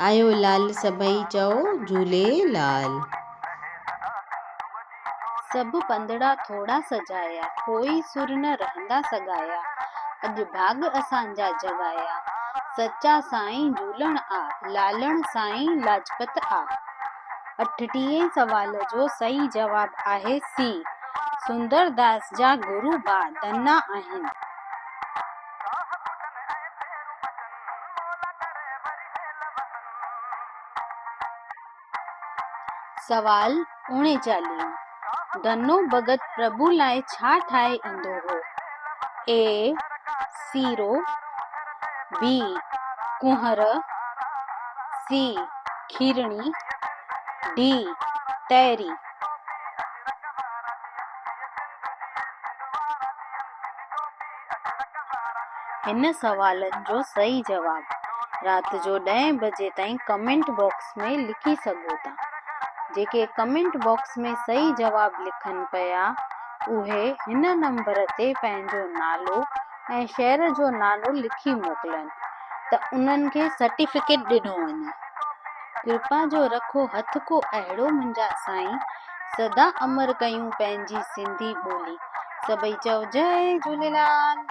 आयो लाल सभई चओ झूलेलाल। सभु पंदड़ा थोड़ा सजाया, कोई सुर न रहंदा सगाया। अॼु भाग असांजा जगाया, सच्चा साईं झूलण आ, लालण साईं लाजपत आ। 38 सवाल जो सही जवाब आहे सी। सुंदरदास जा गुरु बा दन्ना आहिनि। सवाल 39, धनो भगत प्रभु लाइ छा ठाहे ईंदो हो? ए सीरो, बी कुंहर, सी खीरणी, डी तैरी। हिन सवालनि जो सही जवाब रात जो 10 बजे ताईं कमेंट बॉक्स में लिखी सघो था। जेके कमेंट बॉक्स में सही जवाब लिखनि पिया उहे हिन नंबर ते पंहिंजो नालो ऐं शहर जो नालो लिखी मोकिलनि त उन्हनि खे सर्टिफिकेट ॾिनो वञे। कृपा जो रखो हथ को अहिड़ो मुंहिंजा साईं, सदा अमर कयूं पंहिंजी सिंधी ॿोली। सभई चओ जय झूलेलाल।